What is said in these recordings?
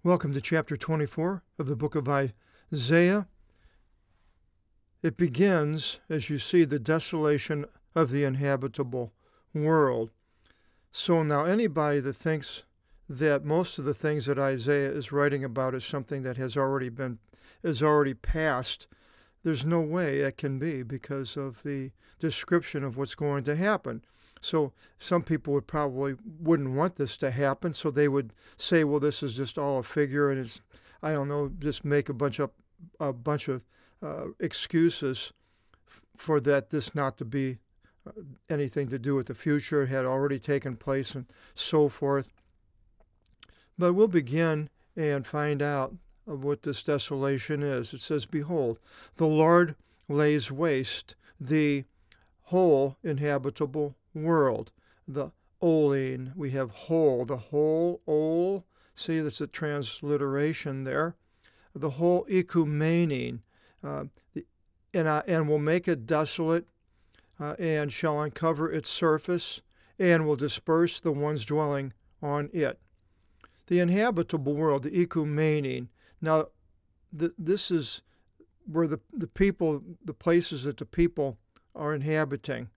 Welcome to chapter 24 of the book of Isaiah. It begins, as you see, the desolation of the inhabitable world. So now anybody that thinks that most of the things that Isaiah is writing about is something that has already passed, there's no way it can be because of the description of what's going to happen. So some people wouldn't want this to happen, so they would say, well, this is just all a figure, and it's, I don't know, just make a bunch of excuses for this not to be anything to do with the future. It had already taken place and so forth. But we'll begin and find out what this desolation is. It says, behold, the Lord lays waste the whole inhabitable world. The Oline, we have whole, the whole ol. See, that's a transliteration there. The whole ecumening, and will make it desolate, and shall uncover its surface, and will disperse the ones dwelling on it. The inhabitable world, the ecumening. Now, this is where the people, the places that the people are inhabiting.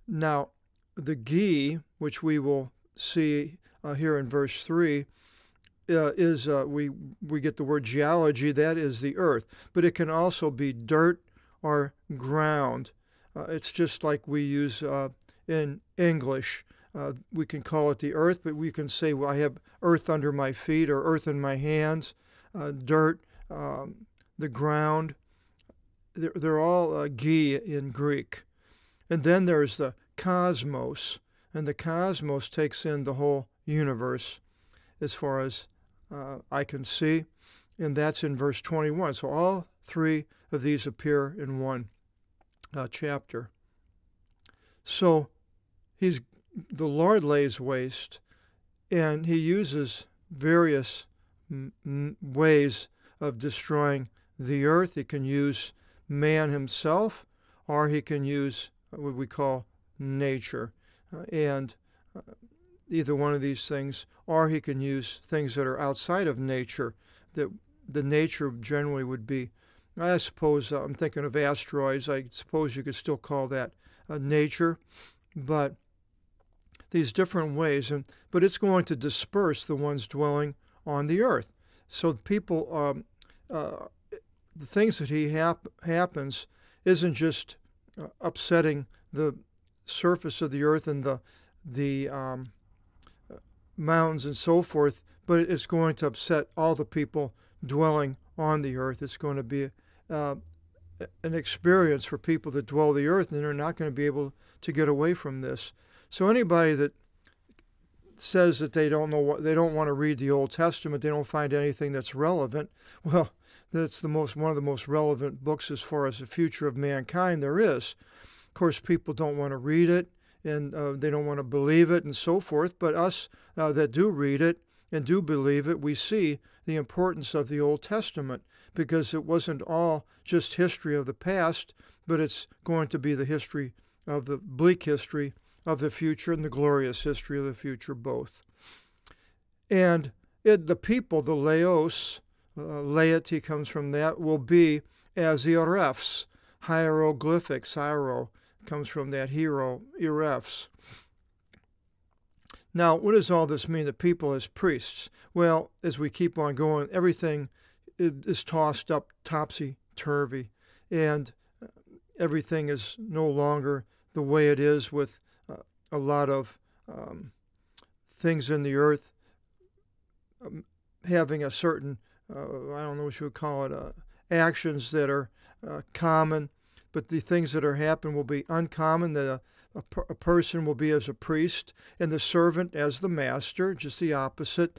Now, the Gi, which we will see here in verse 3, is we get the word geology. That is the earth, but it can also be dirt or ground. It's just like we use in English. We can call it the earth, but we can say, well, I have earth under my feet or earth in my hands, dirt, the ground. They're all Gi in Greek. And then there's the cosmos, and the cosmos takes in the whole universe as far as I can see, and that's in verse 21. So all three of these appear in one chapter. So the Lord lays waste, and he uses various ways of destroying the earth. He can use man himself, or he can use what we call nature, and either one of these things, or he can use things that are outside of nature, that the nature generally would be, I suppose, I'm thinking of asteroids. I suppose you could still call that nature, but these different ways, but it's going to disperse the ones dwelling on the earth. So people, the things that he happens isn't just upsetting the surface of the earth and the mountains and so forth, but it's going to upset all the people dwelling on the earth. It's going to be an experience for people that dwell the earth, and they're not going to be able to get away from this. So anybody that says that they don't want to read the Old Testament, they don't find anything that's relevant, well, that's one of the most relevant books as far as the future of mankind there is. Of course, people don't want to read it, and they don't want to believe it and so forth, but us that do read it and do believe it, we see the importance of the Old Testament, because it wasn't all just history of the past, but it's going to be the history of the bleak history of the future and the glorious history of the future both. And the people, the laos, laity comes from that, will be as the erephs, hieroglyphics, hiero comes from that hero, erephs. Now, what does all this mean, the people as priests? Well, as we keep on going, everything is tossed up topsy-turvy, and everything is no longer the way it is, with a lot of things in the earth having a certain, I don't know what you would call it, actions that are common, but the things that are happening will be uncommon. That a person will be as a priest, and the servant as the master, just the opposite.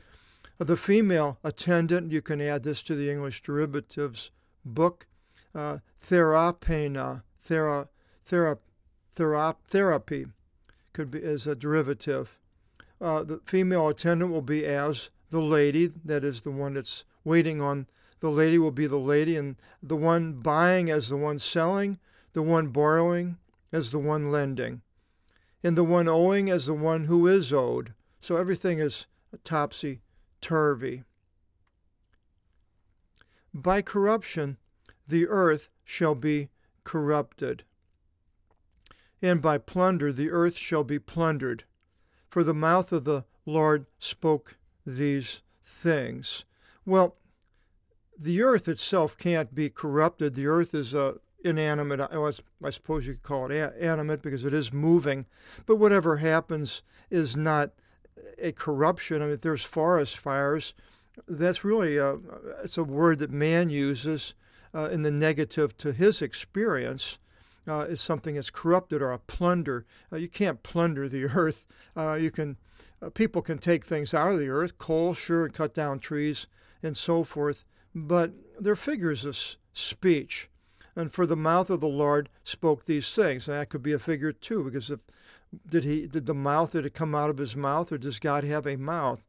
The female attendant, you can add this to the English derivatives book, therapena, therapy could be as a derivative. The female attendant will be as the lady, that is the one that's waiting on the lady will be the lady, and the one buying as the one selling, the one borrowing as the one lending, and the one owing as the one who is owed. So everything is topsy-turvy. by corruption the earth shall be corrupted, and by plunder the earth shall be plundered. For the mouth of the Lord spoke these things. Well, the earth itself can't be corrupted. The earth is inanimate. I suppose you could call it animate because it is moving. But whatever happens is not a corruption. I mean, if there's forest fires, that's really it's a word that man uses in the negative to his experience. It's something that's corrupted or a plunder. You can't plunder the earth. People can take things out of the earth, coal, sure, and cut down trees and so forth, but they're figures of speech. And for the mouth of the Lord spoke these things. And that could be a figure too, because did it come out of his mouth, or does God have a mouth?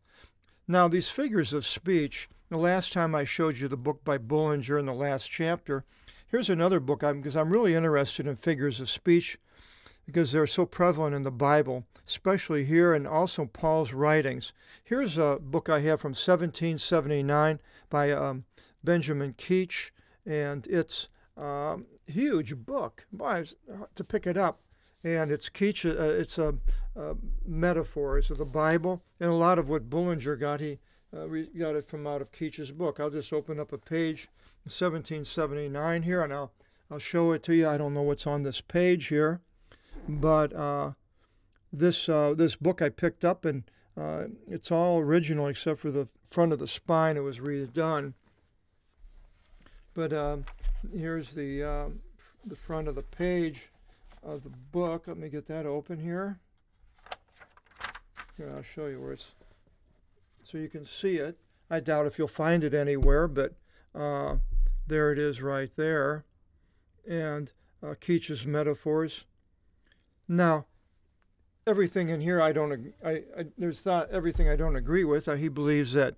Now, these figures of speech, the last time I showed you the book by Bullinger in the last chapter, here's another book, because I'm really interested in figures of speech, because they're so prevalent in the Bible, especially here and also Paul's writings. Here's a book I have from 1779 by Benjamin Keach, and it's a huge book. Boy, to pick it up. And it's Keach, it's metaphors of the Bible, and a lot of what Bullinger got, he got it from out of Keach's book. I'll just open up a page, 1779 here, and I'll show it to you. I don't know what's on this page here, but this book I picked up, and it's all original except for the front of the spine. It was redone. But here's the front of the page of the book. Let me get that open here. Here, I'll show you where it's, so you can see it. I doubt if you'll find it anywhere, but there it is right there. And Keach's metaphors. Now, everything in here there's not everything I don't agree with. He believes that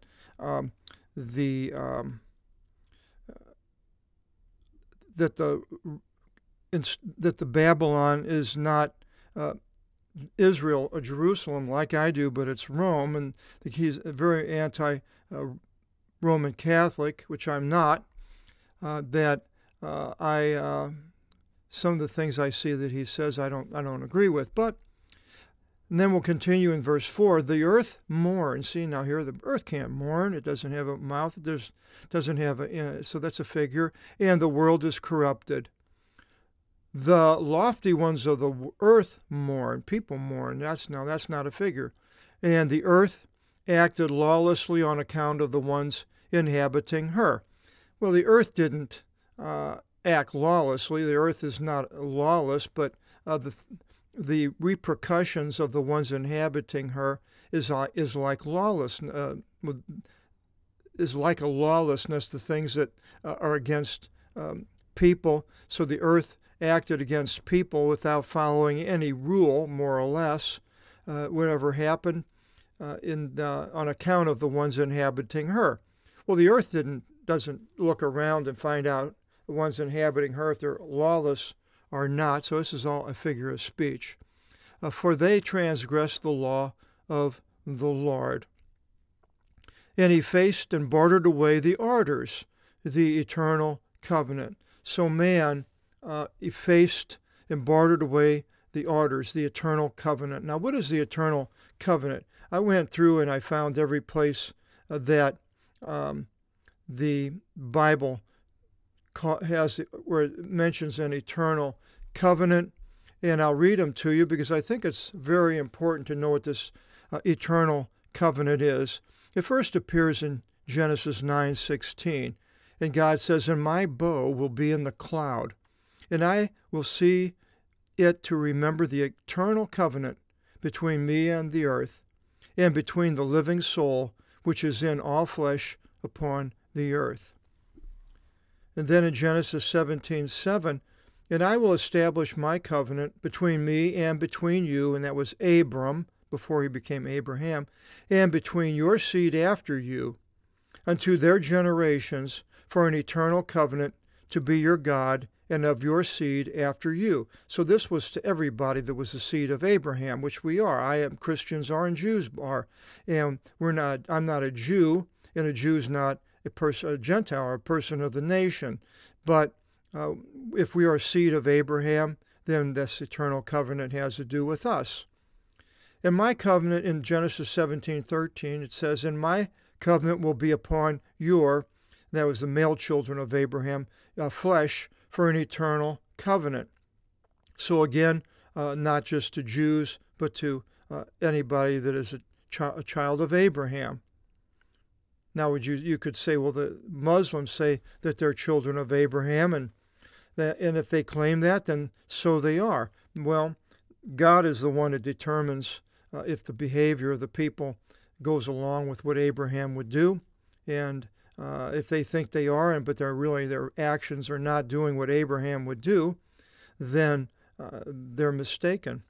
that the Babylon is not Israel or Jerusalem like I do, but it's Rome, and he's a very anti-Roman Catholic, which I'm not. Some of the things I see that he says I don't agree with, but. And then we'll continue in verse 4. The earth mourns. See, now here the earth can't mourn. It doesn't have a mouth. It doesn't have so that's a figure. And the world is corrupted. The lofty ones of the earth mourn. People mourn. That's not a figure. And the earth acted lawlessly on account of the ones inhabiting her. Well, the earth didn't act lawlessly. The earth is not lawless, but the repercussions of the ones inhabiting her is like lawlessness. Is like a lawlessness, the things that are against people. So the earth acted against people without following any rule, more or less, whatever happened on account of the ones inhabiting her. Well, the earth doesn't look around and find out the ones inhabiting her if they're lawless or not. So this is all a figure of speech. For they transgressed the law of the Lord. And he faced and bartered away the orders, the eternal covenant. So man effaced and bartered away the orders, the eternal covenant. Now, what is the eternal covenant? I went through and I found every place that the Bible has where it mentions an eternal covenant, and I'll read them to you because I think it's very important to know what this eternal covenant is. It first appears in Genesis 9:16, and God says, "And my bow will be in the cloud, and I will see it to remember the eternal covenant between me and the earth, and between the living soul which is in all flesh upon the earth." And then in Genesis 17:7, "And I will establish my covenant between me and between you," and that was Abram, before he became Abraham, "and between your seed after you, unto their generations, for an eternal covenant to be your God, and of your seed after you." So this was to everybody that was the seed of Abraham, which we are. I am, Christians are, and Jews are. And I'm not a Jew, and a Jew's not a Gentile, a person of the nation. But if we are a seed of Abraham, then this eternal covenant has to do with us. And my covenant in Genesis 17:13, it says, and my covenant will be upon your, that was the male children of Abraham, flesh for an eternal covenant. So again, not just to Jews, but to anybody that is a child of Abraham. Now, you could say, well, the Muslims say that they're children of Abraham, and if they claim that, then so they are. Well, God is the one that determines if the behavior of the people goes along with what Abraham would do, and if they think they are, but their actions are not doing what Abraham would do, then they're mistaken.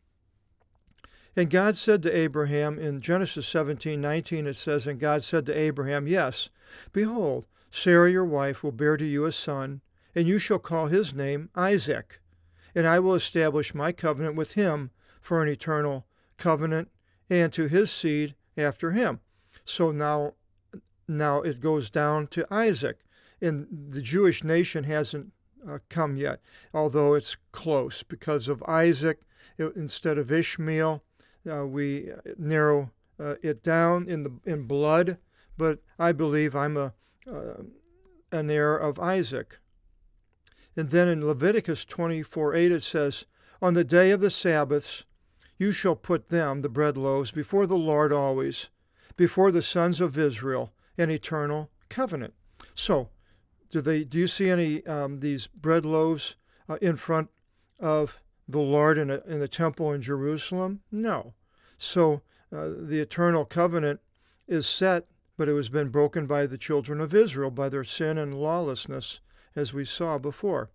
And God said to Abraham in Genesis 17:19, it says, and God said to Abraham, yes, behold, Sarah your wife will bear to you a son, and you shall call his name Isaac, and I will establish my covenant with him for an eternal covenant, and to his seed after him. So now it goes down to Isaac, and the Jewish nation hasn't come yet, although it's close because of Isaac instead of Ishmael. We narrow it down in blood, but I believe I'm an heir of Isaac. And then in Leviticus 24:8 it says, on the day of the Sabbaths you shall put them, the bread loaves, before the Lord always, before the sons of Israel, an eternal covenant. So, do you see any these bread loaves in front of the Lord in the temple in Jerusalem? No. So the eternal covenant is set, but it has been broken by the children of Israel by their sin and lawlessness, as we saw before.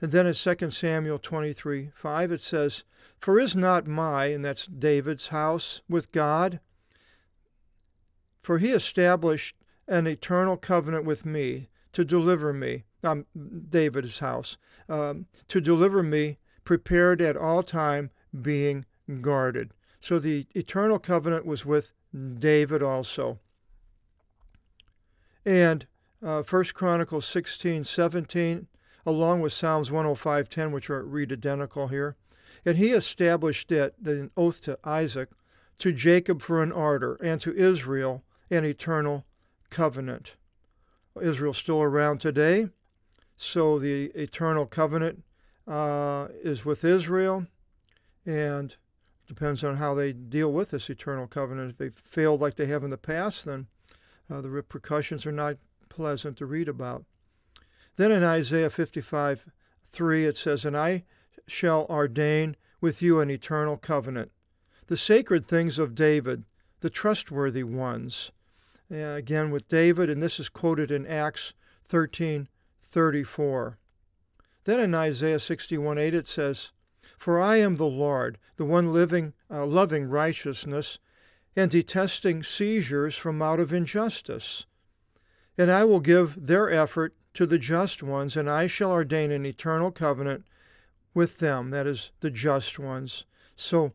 And then in 2 Samuel 23:5 it says, for is not and that's David's house, with God? For he established an eternal covenant with me to deliver me, David's house, to deliver me, prepared at all time, being guarded. So the eternal covenant was with David also. And 1 Chronicles 16:17, along with Psalms 105:10, which read identical here. And he established it, an oath to Isaac, to Jacob for an order, and to Israel an eternal covenant. Israel's still around today, so the eternal covenant is with Israel, and depends on how they deal with this eternal covenant. If they failed like they have in the past, then the repercussions are not pleasant to read about. Then in Isaiah 55:3 it says, and I shall ordain with you an eternal covenant, the sacred things of David, the trustworthy ones. Again with David, and this is quoted in Acts 13:34. Then in Isaiah 61:8 it says, for I am the Lord, the one loving righteousness, and detesting seizures from out of injustice. And I will give their effort to the just ones, and I shall ordain an eternal covenant with them, that is, the just ones. So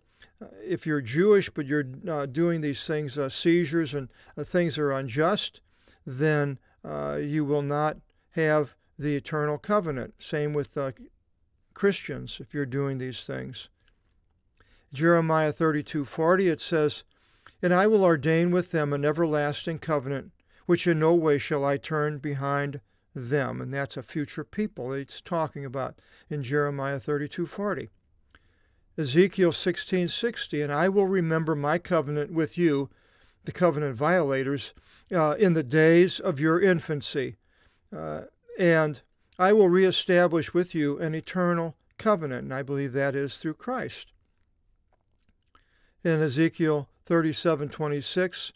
if you're Jewish, but you're doing these things, seizures and things that are unjust, then you will not have the eternal covenant. Same with Christians, if you're doing these things. Jeremiah 32:40, it says, and I will ordain with them an everlasting covenant, which in no way shall I turn behind them. And that's a future people it's talking about in Jeremiah 32:40. Ezekiel 16:60, and I will remember my covenant with you, the covenant violators, in the days of your infancy, and I will reestablish with you an eternal covenant, and I believe that is through Christ. In Ezekiel 37:26,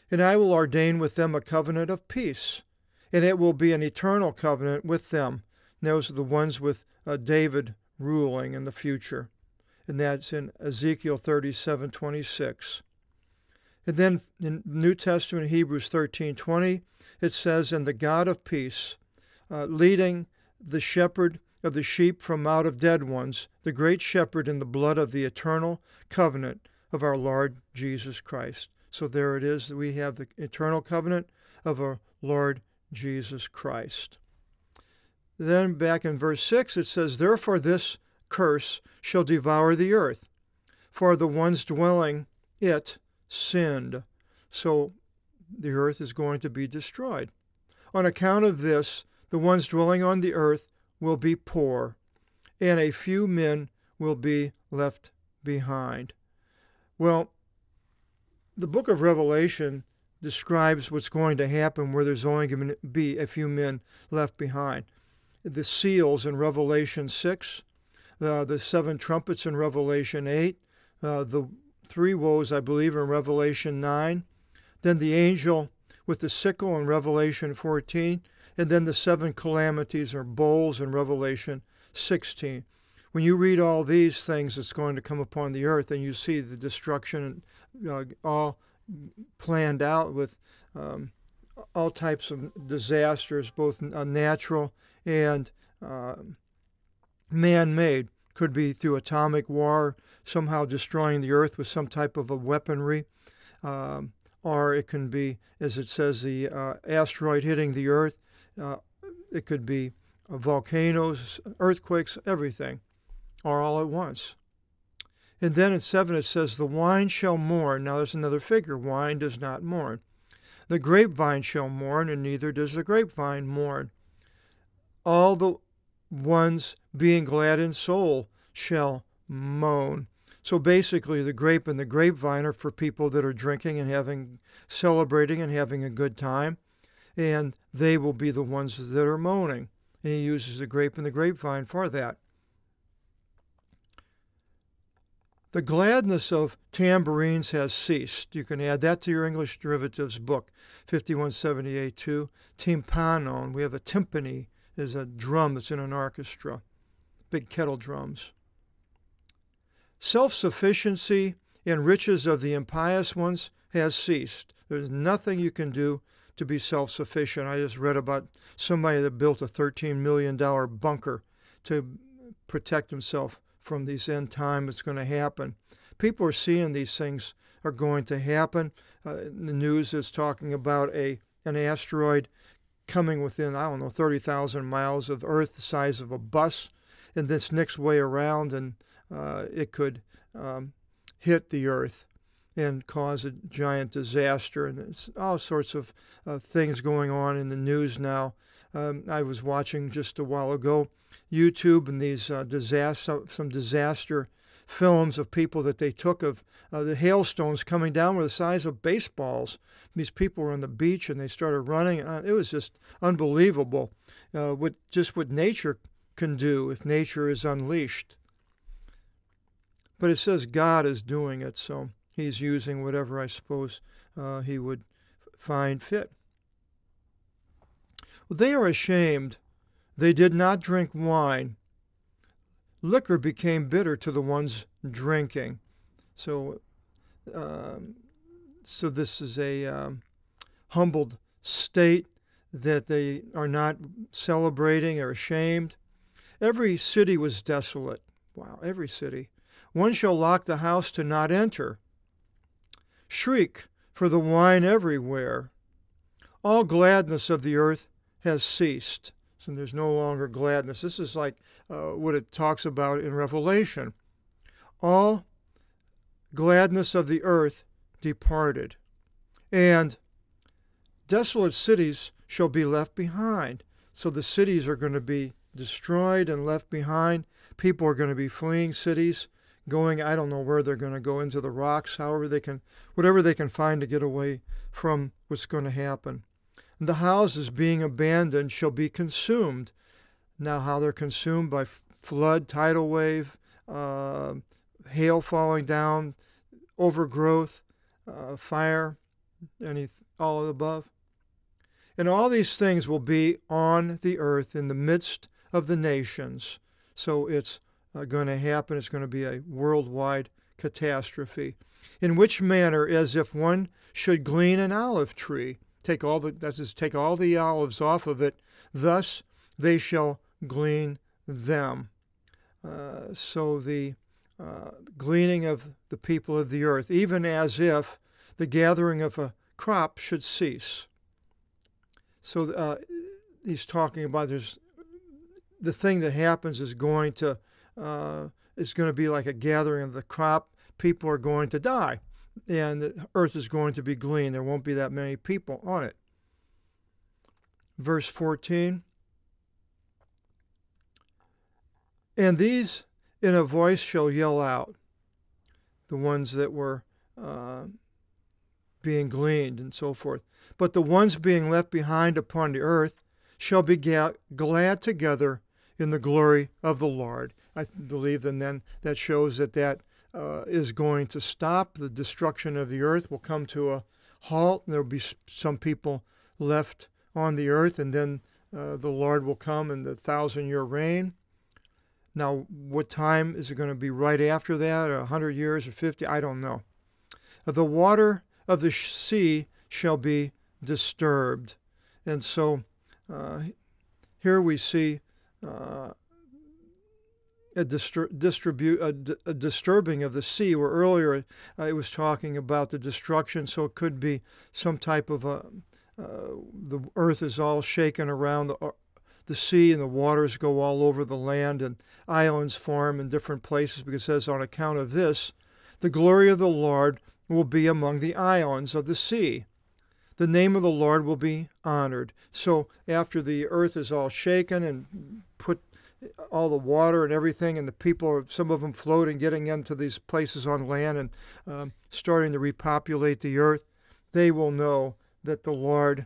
and I will ordain with them a covenant of peace, and it will be an eternal covenant with them. And those are the ones with David ruling in the future, and that's in Ezekiel 37:26. And then in New Testament, Hebrews 13:20, it says, and the God of peace, leading the shepherd of the sheep from out of dead ones, the great shepherd in the blood of the eternal covenant of our Lord Jesus Christ. So there it is. We have the eternal covenant of our Lord Jesus Christ. Then back in verse 6 it says, "Therefore this curse shall devour the earth, for the ones dwelling it sinned." So the earth is going to be destroyed. On account of this, the ones dwelling on the earth will be poor, and a few men will be left behind. Well, the book of Revelation describes what's going to happen where there's only going to be a few men left behind. The seals in Revelation 6, the 7 trumpets in Revelation 8, the 3 woes, I believe, in Revelation 9, then the angel with the sickle in Revelation 14, and then the 7 calamities or bowls in Revelation 16. When you read all these things that's going to come upon the earth, and you see the destruction all planned out with all types of disasters, both natural and man-made. Could be through atomic war, somehow destroying the earth with some type of a weaponry, or it can be, as it says, the asteroid hitting the earth. It could be volcanoes, earthquakes, everything, or all at once. And then in 7 it says, "The wine shall mourn." Now there's another figure. Wine does not mourn. "The grapevine shall mourn, and neither does the grapevine mourn. All the ones being glad in soul shall moan." So basically the grape and the grapevine are for people that are drinking and celebrating and having a good time, and they will be the ones that are moaning. And he uses the grape and the grapevine for that. "The gladness of tambourines has ceased." You can add that to your English derivatives book, 5178-2. Tympanon. We have a timpani, is a drum that's in an orchestra. Big kettle drums. "Self-sufficiency and riches of the impious ones has ceased." There's nothing you can do to be self-sufficient. I just read about somebody that built a $13 million bunker to protect himself from these end time that's going to happen. People are seeing these things are going to happen. The news is talking about an asteroid coming within, 30,000 miles of Earth, the size of a bus, and this next way around, and it could hit the Earth and cause a giant disaster. And it's all sorts of things going on in the news now. I was watching just a while ago YouTube and these some disaster films of people that they took of the hailstones coming down were the size of baseballs. These people were on the beach and they started running. It was just unbelievable what nature can do if nature is unleashed. But it says God is doing it, so he's using whatever I suppose he would find fit. "Well, they are ashamed. They did not drink wine. Liquor became bitter to the ones drinking." So this is a humbled state that they are not celebrating or ashamed. "Every city was desolate." Wow, every city. "One shall lock the house to not enter. Shriek for the wine everywhere. All gladness of the earth has ceased." So there's no longer gladness. This is like what it talks about in Revelation. "All gladness of the earth departed, and desolate cities shall be left behind." So the cities are going to be destroyed and left behind. People are going to be fleeing cities, going, I don't know where they're going to go, into the rocks, whatever they can find to get away from what's going to happen. "The houses being abandoned shall be consumed." Now how they're consumed by flood, tidal wave, hail falling down, overgrowth, fire, all of the above. "And all these things will be on the earth in the midst of the nations." So it's going to happen. It's going to be a worldwide catastrophe. "In which manner, as if one should glean an olive tree." Take all the olives off of it. "Thus they shall glean them." So the gleaning of the people of the earth, even as if the gathering of a crop should cease. So he's talking about the thing that happens is going to be like a gathering of the crop. People are going to die, and the earth is going to be gleaned. There won't be that many people on it. Verse 14. And these in a voice shall yell out, the ones that were being gleaned and so forth. But the ones being left behind upon the earth shall be glad together in the glory of the Lord. I believe, and then that shows that is going to stop. The destruction of the earth will come to a halt, and there will be some people left on the earth, and then the Lord will come in the 1,000-year reign. Now, what time is it going to be right after that, 100 years or 50? I don't know. The water of the sea shall be disturbed. And so here we see a disturbing of the sea, where earlier it was talking about the destruction, so it could be some type of the earth is all shaken around the sea, and the waters go all over the land, and islands form in different places, because it says, on account of this, the glory of the Lord will be among the islands of the sea. The name of the Lord will be honored. So after the earth is all shaken and put all the water and everything, and the people are, some of them floating, getting into these places on land and starting to repopulate the earth, they will know that the Lord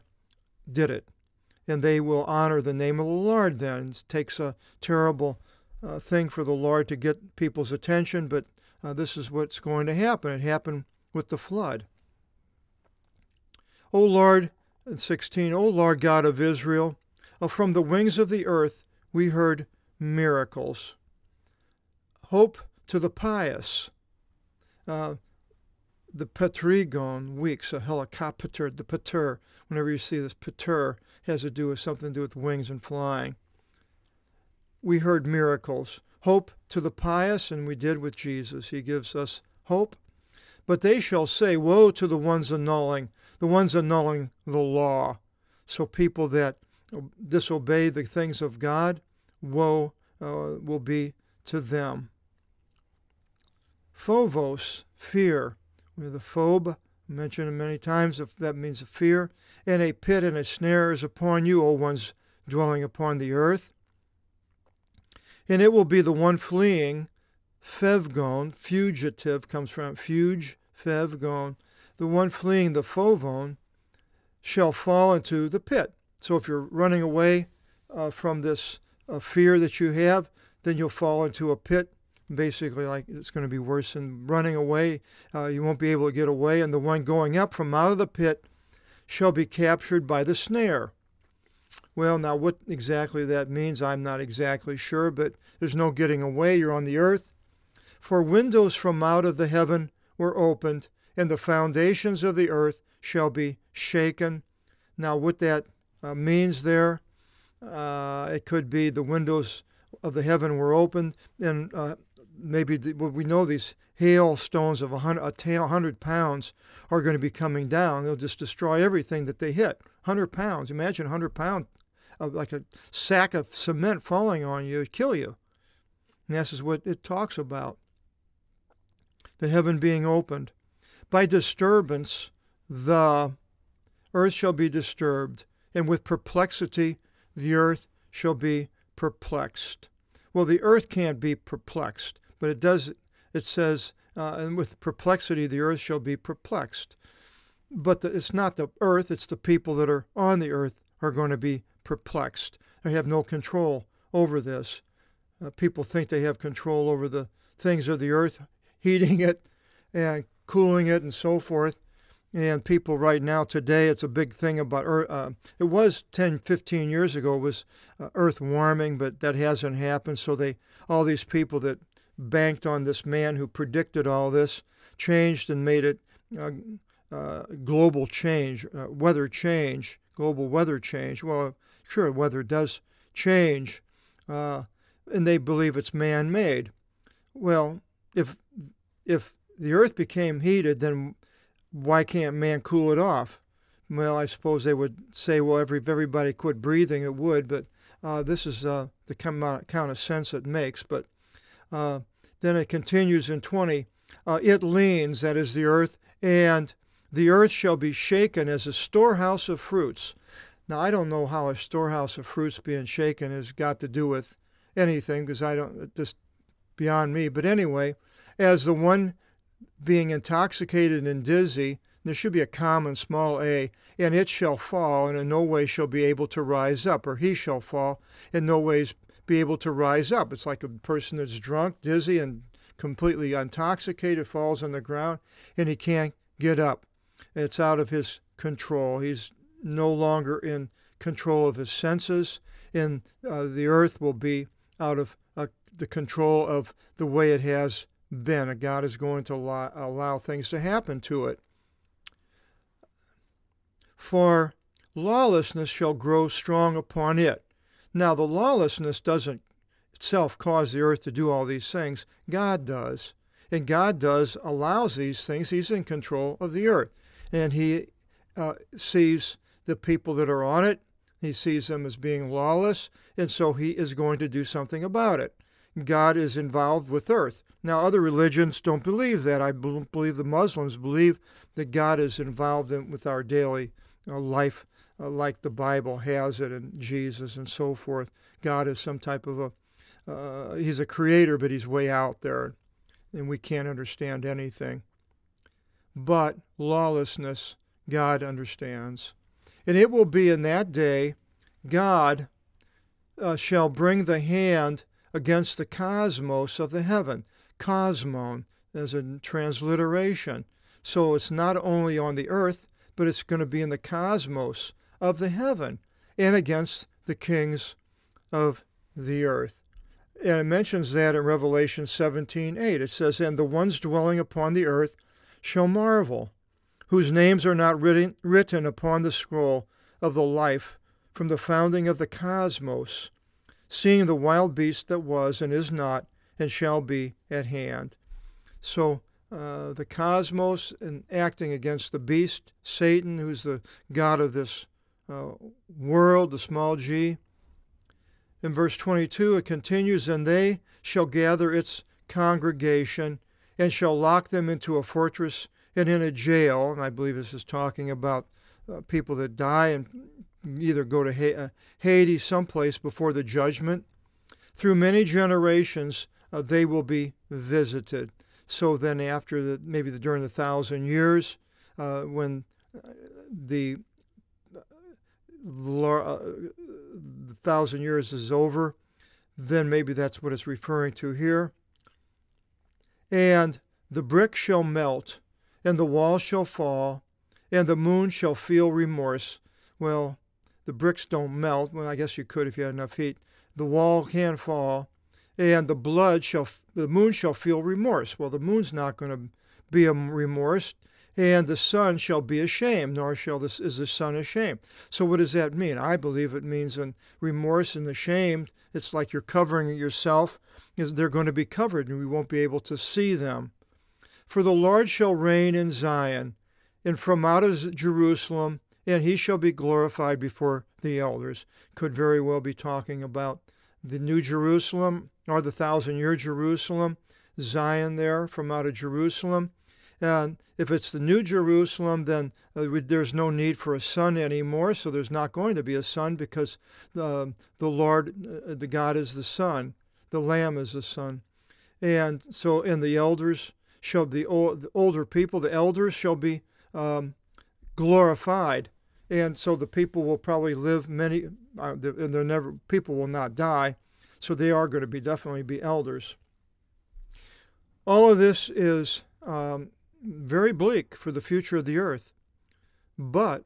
did it. And they will honor the name of the Lord then. It takes a terrible thing for the Lord to get people's attention, but this is what's going to happen. It happened with the flood. O Lord, in 16, O Lord God of Israel, from the wings of the earth we heard miracles. Hope to the pious. The Petrigon weeks, a helicopter, the pater, whenever you see this pater, has to do with something to do with wings and flying. We heard miracles. Hope to the pious, and we did with Jesus. He gives us hope. But they shall say, woe to the ones annulling the law. So people that disobey the things of God, woe will be to them. Phobos, fear. We have the phobe, mentioned many times, if that means a fear. And a pit and a snare is upon you, O ones dwelling upon the earth. And it will be the one fleeing, phevgon, fugitive, comes from fuge, phevgon. The one fleeing the phovon shall fall into the pit. So if you're running away from this fear that you have, then you'll fall into a pit. Basically, like, it's going to be worse than running away. You won't be able to get away. And the one going up from out of the pit shall be captured by the snare. Well, now what exactly that means, I'm not exactly sure, but there's no getting away. You're on the earth. For windows from out of the heaven were opened, and the foundations of the earth shall be shaken. Now what that means there, it could be the windows of the heaven were opened, and maybe we know these hailstones of 100 pounds are going to be coming down. They'll just destroy everything that they hit. 100 pounds. Imagine 100 pounds of like a sack of cement falling on you. It'd kill you. And this is what it talks about. The heaven being opened. By disturbance, the earth shall be disturbed, and with perplexity, the earth shall be perplexed. Well, the earth can't be perplexed, but it says, and with perplexity, the earth shall be perplexed. But it's not the earth, it's the people that are on the earth are going to be perplexed. They have no control over this. People think they have control over the things of the earth, heating it and cooling it and so forth. And people right now, today, it's a big thing about earth. It was 10, 15 years ago, it was earth warming, but that hasn't happened. So all these people that banked on this man who predicted all this changed and made it global change, weather change, global weather change. Well, sure, weather does change, and they believe it's man-made. Well, if the earth became heated, then why can't man cool it off? Well, I suppose they would say, well, if everybody quit breathing, it would, but this is the kind of sense it makes. But then it continues in 20, it leans, that is the earth, and the earth shall be shaken as a storehouse of fruits. Now, I don't know how a storehouse of fruits being shaken has got to do with anything, because just beyond me. But anyway, as the one being intoxicated and dizzy, there should be a common small a, and it shall fall, and in no way shall be able to rise up, or he shall fall, in no ways be able to rise up. It's like a person that's drunk, dizzy, and completely intoxicated, falls on the ground, and he can't get up. It's out of his control. He's no longer in control of his senses, and the earth will be out of the control of the way it has been. God is going to allow things to happen to it. For lawlessness shall grow strong upon it. Now, the lawlessness doesn't itself cause the earth to do all these things. God does. And God allows these things. He's in control of the earth. And he sees the people that are on it. He sees them as being lawless. And so he is going to do something about it. God is involved with earth. Now, other religions don't believe that. I believe the Muslims believe that God is involved with our daily life, like the Bible has it, and Jesus and so forth. God is some type of he's a creator, but he's way out there, and we can't understand anything. But lawlessness, God understands. And it will be in that day, God shall bring the hand against the cosmos of the heaven. Cosmon as a transliteration. So it's not only on the earth, but it's going to be in the cosmos of the heaven and against the kings of the earth. And it mentions that in Revelation 17:8. It says, and the ones dwelling upon the earth shall marvel, whose names are not written upon the scroll of the life from the founding of the cosmos, seeing the wild beast that was and is not and shall be at hand. So the cosmos and acting against the beast, Satan, who's the god of this world, the small g. In verse 22, it continues, and they shall gather its congregation and shall lock them into a fortress and in a jail. And I believe this is talking about people that die and either go to Hades, someplace before the judgment. Through many generations, they will be visited. So then after maybe during the 1,000 years, when the 1,000 years is over, then maybe that's what it's referring to here. And the brick shall melt, and the wall shall fall, and the moon shall feel remorse. Well, the bricks don't melt. Well, I guess you could if you had enough heat. The wall can fall, and the moon shall feel remorse. Well, the moon's not going to be remorse, and the sun shall be ashamed, nor is the sun ashamed. So what does that mean? I believe it means in remorse and ashamed, it's like you're covering yourself, because they're going to be covered, and we won't be able to see them. For the Lord shall reign in Zion, and from out of Jerusalem, and he shall be glorified before the elders. Could very well be talking about the New Jerusalem, or the 1,000-year Jerusalem, Zion there from out of Jerusalem. And if it's the New Jerusalem, then there's no need for a sun anymore, so there's not going to be a sun, because the Lord, the God is the sun, the Lamb is the sun. And so, and the elders shall be, the older people, the elders shall be glorified. And so the people will probably live many, and people will not die, so they are going to definitely be elders. All of this is very bleak for the future of the earth, but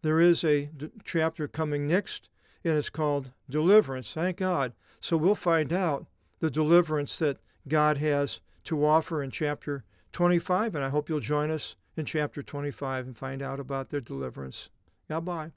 there is a chapter coming next, and it's called Deliverance. Thank God. So we'll find out the deliverance that God has to offer in chapter 25, and I hope you'll join us in chapter 25 and find out about their deliverance. God bye.